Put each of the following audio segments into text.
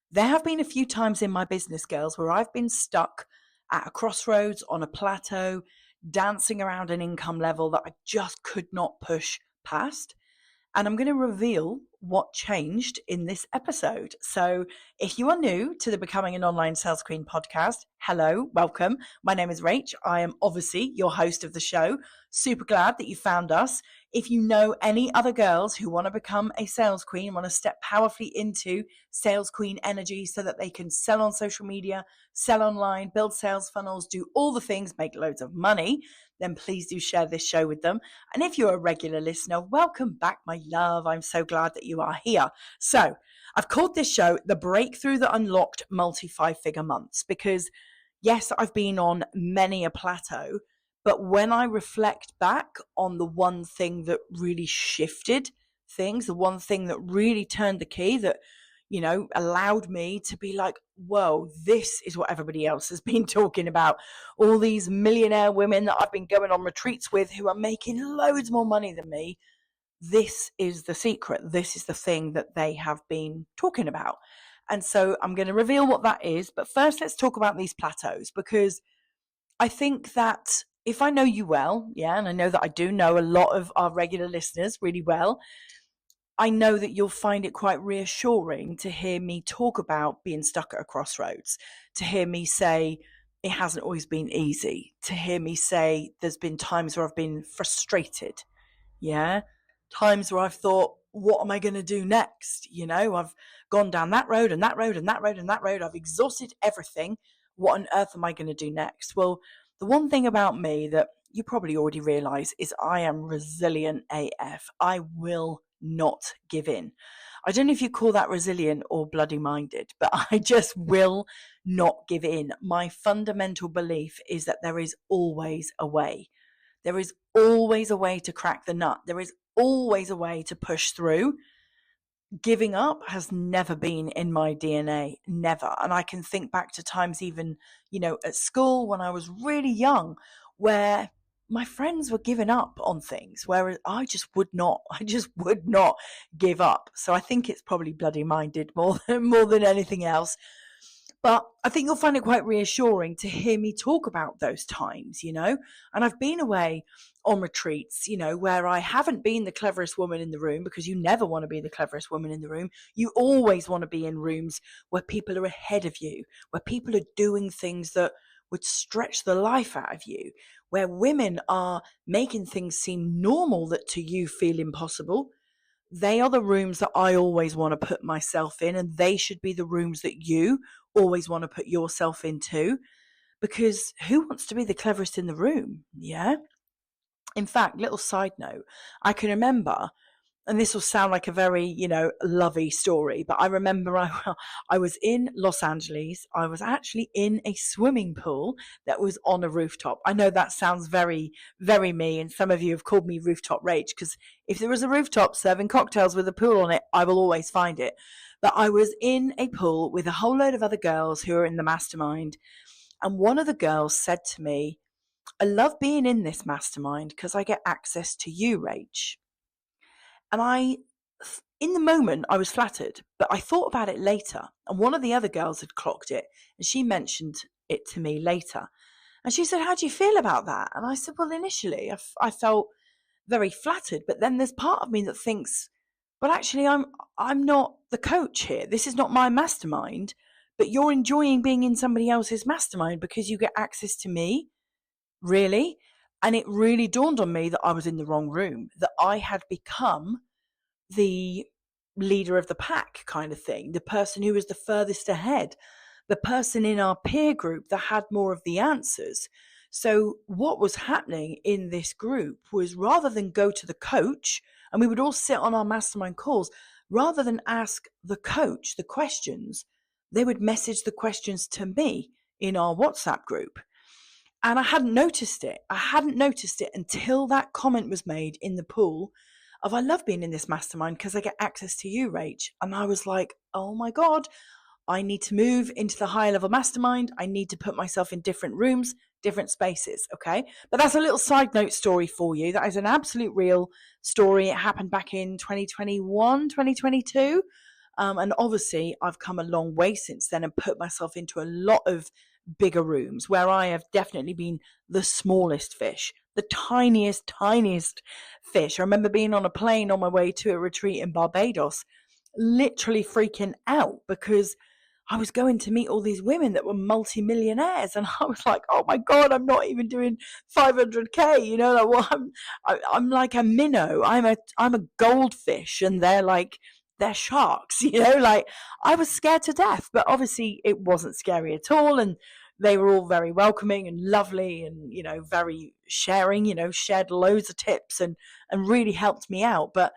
There have been a few times in my business, girls, where I've been stuck at a crossroads on a plateau, dancing around an income level that I just could not push past. And I'm going to reveal what changed in this episode. So if you are new to the Becoming an Online Sales Queen podcast, hello, welcome. My name is Rach. I am obviously your host of the show. Super glad that you found us. If you know any other girls who want to become a sales queen, want to step powerfully into sales queen energy so that they can sell on social media, sell online, build sales funnels, do all the things, make loads of money, then please do share this show with them. And if you're a regular listener, welcome back, my love. I'm so glad that you are here. So I've called this show The Breakthrough That Unlocked Multi-5-Figure Months because yes, I've been on many a plateau, but when I reflect back on the one thing that really shifted things, the one thing that really turned the key, that, you know, allowed me to be like, whoa, this is what everybody else has been talking about. All these millionaire women that I've been going on retreats with who are making loads more money than me. This is the secret. This is the thing that they have been talking about. And so I'm going to reveal what that is. But first, let's talk about these plateaus, because I think that if I know you well, and I know that I do know a lot of our regular listeners really well, I know that you'll find it quite reassuring to hear me talk about being stuck at a crossroads, to hear me say it hasn't always been easy, to hear me say there's been times where I've been frustrated, times where I've thought, what am I going to do next? You know, I've gone down that road and that road and that road and that road. I've exhausted everything. What on earth am I going to do next? Well, the one thing about me that you probably already realize is I am resilient AF. I will not give in. I don't know if you call that resilient or bloody minded, but I just will not give in. My fundamental belief is that there is always a way. There is always a way to crack the nut. There is always a way to push through. Giving up has never been in my DNA, never. And I can think back to times even, at school when I was really young, where my friends were giving up on things, whereas I just would not give up. So I think it's probably bloody minded more than anything else. But I think you'll find it quite reassuring to hear me talk about those times, and I've been away on retreats, where I haven't been the cleverest woman in the room, because you never want to be the cleverest woman in the room. You always want to be in rooms where people are ahead of you, where people are doing things that would stretch the life out of you, where women are making things seem normal that to you feel impossible. They are the rooms that I always want to put myself in, and they should be the rooms that you always want to put yourself into, because who wants to be the cleverest in the room? Yeah. In fact, little side note, I can remember, and this will sound like a very, lovey story, but I remember I was in Los Angeles. I was actually in a swimming pool that was on a rooftop. I know that sounds very, very me, and some of you have called me Rooftop Rage, because if there was a rooftop serving cocktails with a pool on it, I will always find it. But I was in a pool with a whole load of other girls who are in the mastermind, and one of the girls said to me, I love being in this mastermind because I get access to you, Rach. And in the moment, I was flattered, but I thought about it later. And one of the other girls had clocked it, and she mentioned it to me later. And she said, how do you feel about that? And I said, well, initially I felt very flattered, but then there's part of me that thinks, well, actually, I'm not the coach here. This is not my mastermind, but you're enjoying being in somebody else's mastermind because you get access to me. Really? And it really dawned on me that I was in the wrong room, that I had become the leader of the pack kind of thing, the person who was the furthest ahead, the person in our peer group that had more of the answers. So what was happening in this group was, rather than go to the coach, and we would all sit on our mastermind calls, rather than ask the coach the questions, they would message the questions to me in our WhatsApp group. And I hadn't noticed it. I hadn't noticed it until that comment was made in the pool of, I love being in this mastermind because I get access to you, Rach. And I was like, oh my God, I need to move into the higher level mastermind. I need to put myself in different rooms, different spaces. Okay. But that's a little side note story for you. That is an absolute real story. It happened back in 2021, 2022. And obviously, I've come a long way since then and put myself into a lot of bigger rooms where I have definitely been the smallest fish, the tiniest fish. I remember being on a plane on my way to a retreat in Barbados, literally freaking out because I was going to meet all these women that were multimillionaires, and I was like, "Oh my god, I'm not even doing 500k." You know, like, well, I'm like a minnow. I'm a goldfish, and they're sharks. You know, like I was scared to death, but obviously it wasn't scary at all, and they were all very welcoming and lovely, and very sharing. Shared loads of tips and really helped me out. But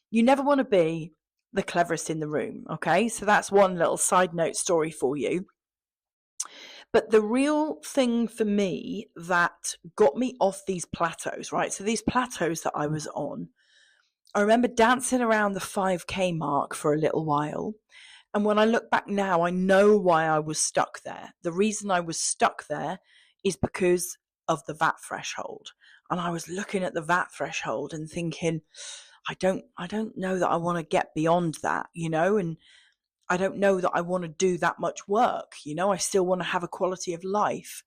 you never want to be the cleverest in the room. Okay, so that's one little side note story for you. But the real thing for me that got me off these plateaus, right? So these plateaus that I was on, I remember dancing around the 5K mark for a little while. And when I look back now, I know why I was stuck there. The reason I was stuck there is because of the VAT threshold. And I was looking at the VAT threshold and thinking, I don't know that I want to get beyond that, and I don't know that I want to do that much work. I still want to have a quality of life.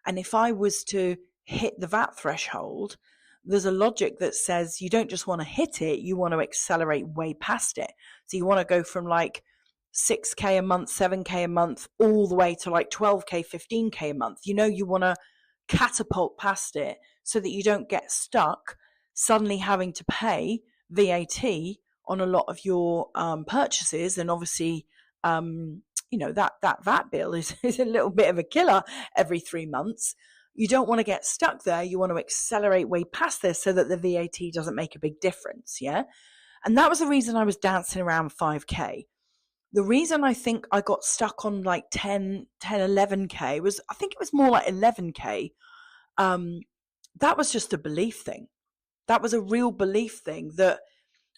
And if I was to hit the VAT threshold, there's a logic that says you don't just want to hit it, you want to accelerate way past it. So you want to go from like 6K a month, 7K a month, all the way to like 12K, 15K a month. You want to catapult past it so that you don't get stuck suddenly having to pay VAT on a lot of your purchases. And obviously, that VAT bill is a little bit of a killer every 3 months. You don't want to get stuck there. You want to accelerate way past this so that the VAT doesn't make a big difference. Yeah. And that was the reason I was dancing around 5K. The reason I think I got stuck on like 11K was, I think it was more like 11K. That was just a belief thing. That was a real belief thing that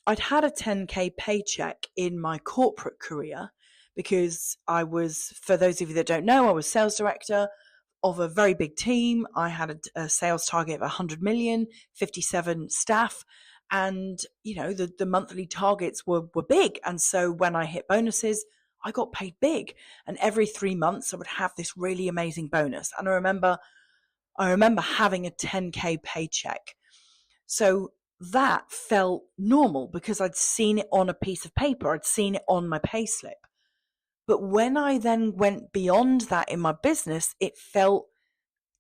I'd had a 10K paycheck in my corporate career because I was, for those of you that don't know, I was sales director of a very big team. I had a sales target of 100 million, 57 staff. And, the monthly targets were big. And so when I hit bonuses, I got paid big. And every 3 months I would have this really amazing bonus. And I remember having a 10K paycheck. So that felt normal because I'd seen it on a piece of paper. I'd seen it on my payslip. But when I then went beyond that in my business, it felt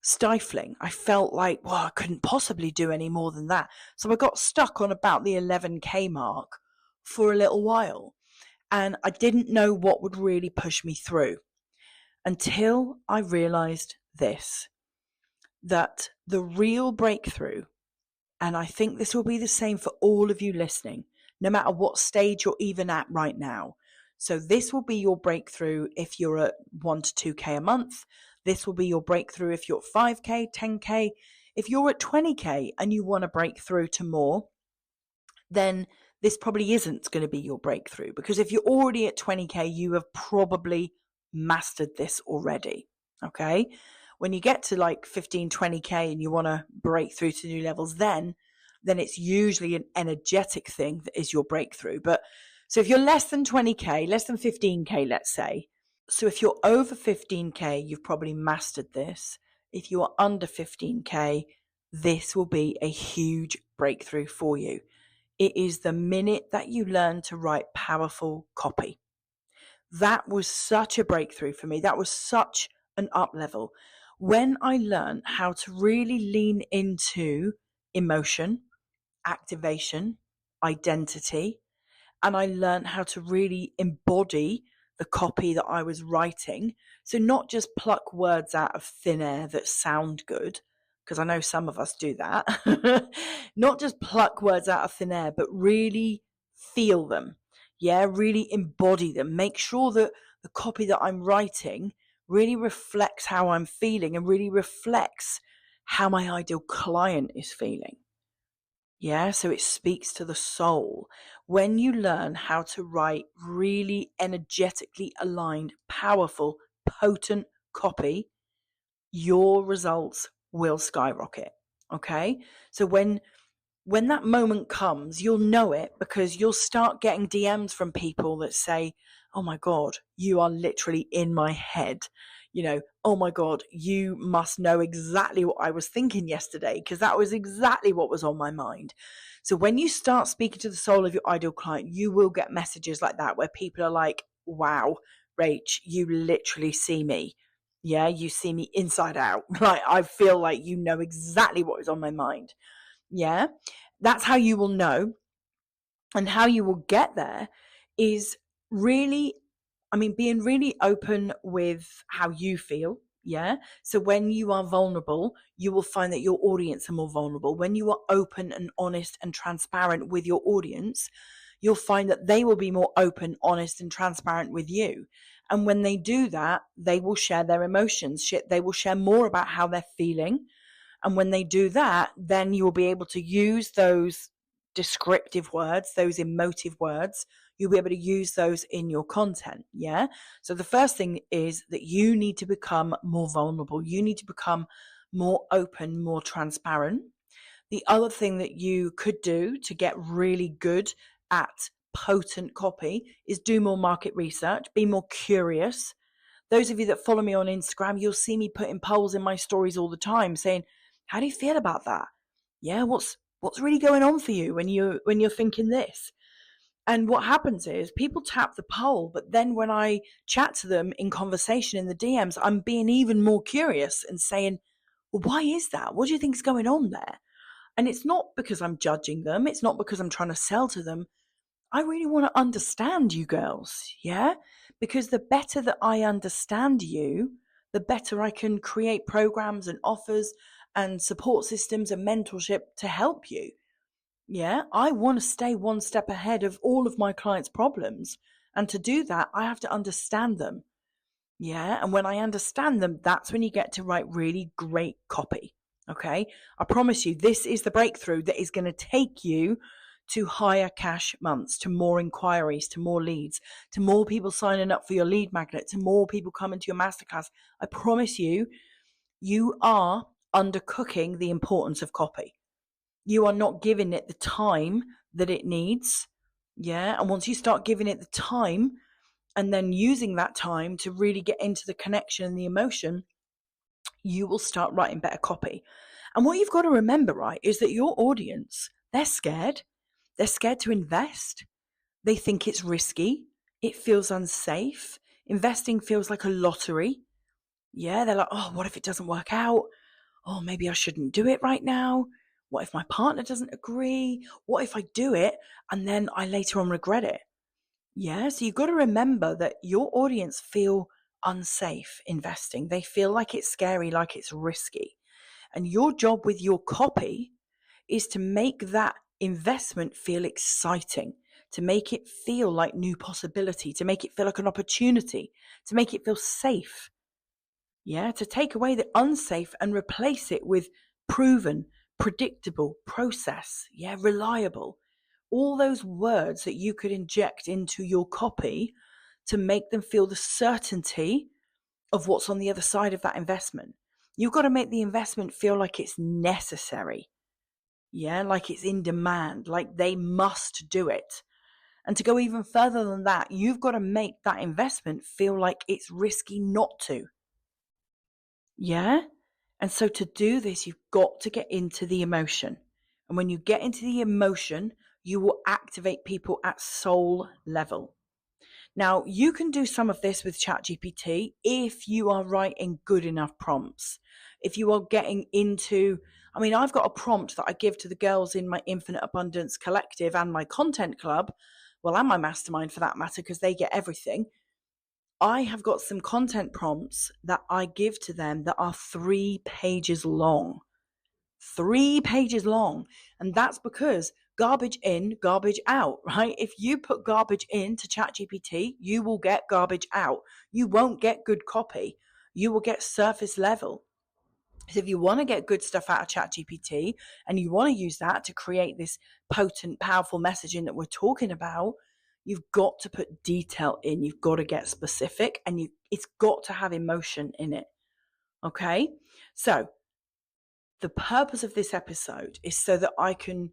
stifling. I felt like, I couldn't possibly do any more than that. So I got stuck on about the 11K mark for a little while. And I didn't know what would really push me through until I realized this, that the real breakthrough, and I think this will be the same for all of you listening, no matter what stage you're even at right now. So this will be your breakthrough if you're at 1 to 2K a month. This will be your breakthrough if you're at 5K, 10K. If you're at 20K and you want to break through to more, then this probably isn't going to be your breakthrough, because if you're already at 20K, you have probably mastered this already. Okay. When you get to like 15, 20K and you want to break through to new levels, then it's usually an energetic thing that is your breakthrough. But so if you're less than 20K, less than 15K, let's say, so if you're over 15K, you've probably mastered this. If you are under 15K, this will be a huge breakthrough for you. It is the minute that you learn to write powerful copy. That was such a breakthrough for me. That was such an up level. When I learned how to really lean into emotion, activation, identity, and I learned how to really embody the copy that I was writing. So not just pluck words out of thin air that sound good, because I know some of us do that. Not just pluck words out of thin air, but really feel them. Yeah, really embody them. Make sure that the copy that I'm writing really reflects how I'm feeling and really reflects how my ideal client is feeling. Yeah, so it speaks to the soul. When you learn how to write really energetically aligned, powerful, potent copy, your results will skyrocket. Okay? So when when that moment comes, you'll know it because you'll start getting DMs from people that say, oh my God, you are literally in my head. Oh my God, you must know exactly what I was thinking yesterday because that was exactly what was on my mind. So when you start speaking to the soul of your ideal client, you will get messages like that where people are like, wow, Rach, you literally see me. Yeah, you see me inside out. Like, I feel like you know exactly what is on my mind. Yeah, that's how you will know. And how you will get there is really, being really open with how you feel. Yeah. So when you are vulnerable, you will find that your audience are more vulnerable. When you are open and honest and transparent with your audience, you'll find that they will be more open, honest, and transparent with you. And when they do that, they will share their emotions. They will share more about how they're feeling. And when they do that, then you will be able to use those descriptive words, those emotive words. You'll be able to use those in your content. Yeah. So the first thing is that you need to become more vulnerable. You need to become more open, more transparent. The other thing that you could do to get really good at potent copy is do more market research, be more curious. Those of you that follow me on Instagram, you'll see me putting polls in my stories all the time saying, how do you feel about that? Yeah, what's really going on for you when you're thinking this? And what happens is people tap the poll, but then when I chat to them in conversation in the DMs, I'm being even more curious and saying, well, why is that? What do you think is going on there? And it's not because I'm judging them. It's not because I'm trying to sell to them. I really want to understand you girls, yeah? Because the better that I understand you, the better I can create programs and offers and support systems and mentorship to help you. Yeah, I want to stay one step ahead of all of my clients' problems. And to do that, I have to understand them. Yeah, and when I understand them, that's when you get to write really great copy. Okay, I promise you, this is the breakthrough that is going to take you to higher cash months, to more inquiries, to more leads, to more people signing up for your lead magnet, to more people coming to your masterclass. I promise you, you are undercooking the importance of copy. You are not giving it the time that it needs. Yeah, and once you start giving it the time, and then using that time to really get into the connection and the emotion, you will start writing better copy. And what you've got to remember, right, is that your audience, they're scared. They're scared to invest. They think it's risky. It feels unsafe. Investing feels like a lottery. Yeah, they're like, oh, what if it doesn't work out? Oh, maybe I shouldn't do it right now. What if my partner doesn't agree? What if I do it and then I later on regret it? Yeah, so you've got to remember that your audience feel unsafe investing. They feel like it's scary, like it's risky. And your job with your copy is to make that investment feel exciting, to make it feel like new possibility, to make it feel like an opportunity, to make it feel safe. Yeah, to take away the unsafe and replace it with proven, predictable, process. Yeah, reliable. All those words that you could inject into your copy to make them feel the certainty of what's on the other side of that investment. You've got to make the investment feel like it's necessary. Yeah, like it's in demand, like they must do it. And to go even further than that, you've got to make that investment feel like it's risky not to. Yeah? And so to do this, you've got to get into the emotion. And when you get into the emotion, you will activate people at soul level. Now, you can do some of this with ChatGPT if you are writing good enough prompts. If you are getting into, I've got a prompt that I give to the girls in my Infinite Abundance Collective and my content club, well, and my mastermind for that matter, because they get everything. I have got some content prompts that I give to them that are 3 pages long. 3 pages long. And that's because garbage in, garbage out, right? If you put garbage into ChatGPT, you will get garbage out. You won't get good copy. You will get surface level. So if you want to get good stuff out of ChatGPT and you want to use that to create this potent, powerful messaging that we're talking about, you've got to put detail in. You've got to get specific, and it's got to have emotion in it. Okay? So the purpose of this episode is so that I can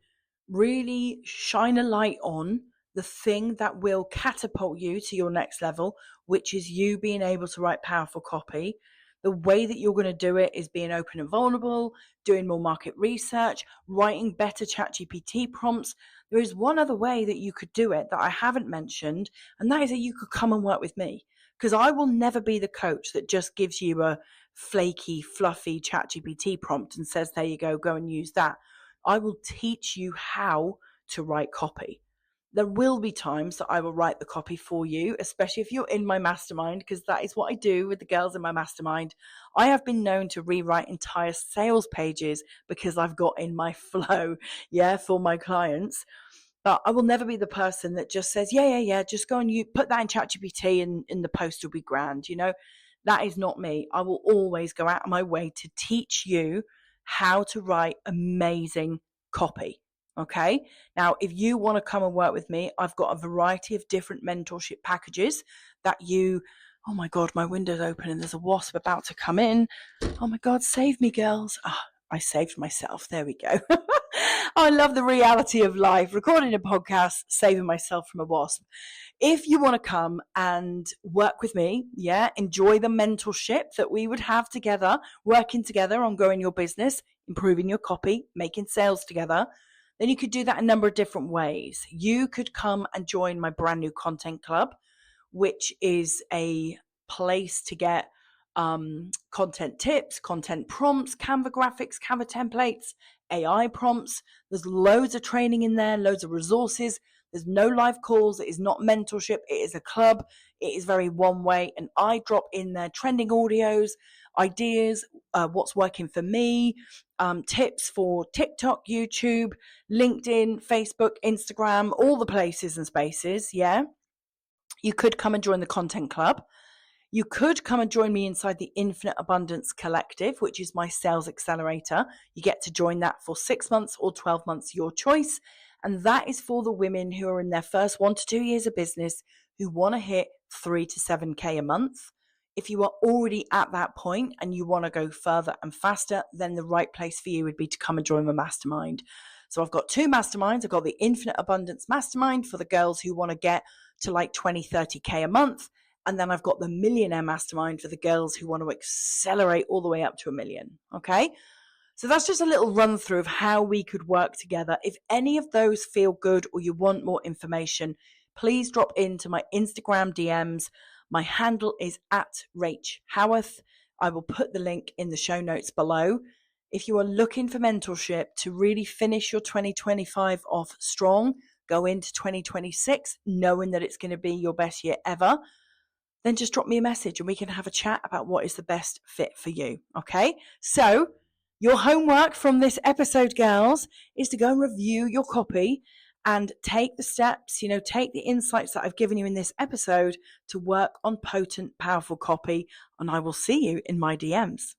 really shine a light on the thing that will catapult you to your next level, which is you being able to write powerful copy. The way that you're going to do it is being open and vulnerable, doing more market research, writing better ChatGPT prompts. There is one other way that you could do it that I haven't mentioned, and that is that you could come and work with me, because I will never be the coach that just gives you a flaky, fluffy ChatGPT prompt and says, there you go and use that. I will teach you how to write copy. There will be times that I will write the copy for you, especially if you're in my mastermind, because that is what I do with the girls in my mastermind. I have been known to rewrite entire sales pages because I've got in my flow, for my clients. But I will never be the person that just says, just go and you put that in ChatGPT and in the post will be grand. That is not me. I will always go out of my way to teach you how to write amazing copy. Okay. Now, if you want to come and work with me, I've got a variety of different mentorship packages that oh my God, my window's open and there's a wasp about to come in. Oh my God, save me, girls. I saved myself. There we go. I love the reality of life, recording a podcast, saving myself from a wasp. If you want to come and work with me, enjoy the mentorship that we would have together, working together on growing your business, improving your copy, making sales together, then you could do that a number of different ways. You could come and join my brand new content club, which is a place to get content tips, content prompts, Canva graphics, Canva templates, AI prompts. There's loads of training in there, loads of resources. There's no live calls. It is not mentorship. It is a club. It is very one way. And I drop in there trending audios, ideas, what's working for me, tips for TikTok, YouTube, LinkedIn, Facebook, Instagram, all the places and spaces. You could come and join the content club. You could come and join me inside the Infinite Abundance Collective, which is my sales accelerator. You get to join that for 6 months or 12 months, your choice. And that is for the women who are in their first 1 to 2 years of business who want to hit 3 to 7K a month. If you are already at that point and you want to go further and faster, then the right place for you would be to come and join my mastermind. So I've got 2 masterminds. I've got the Infinite Abundance Mastermind for the girls who want to get to like 20, 30K a month. And then I've got the Millionaire Mastermind for the girls who want to accelerate all the way up to $1 million. Okay. So that's just a little run through of how we could work together. If any of those feel good or you want more information, please drop into my Instagram DMs. My handle is @RachHowarth. I will put the link in the show notes below. If you are looking for mentorship to really finish your 2025 off strong, go into 2026 knowing that it's going to be your best year ever, then just drop me a message and we can have a chat about what is the best fit for you. Okay. So your homework from this episode, girls, is to go and review your copy and take the steps, take the insights that I've given you in this episode to work on potent, powerful copy. And I will see you in my DMs.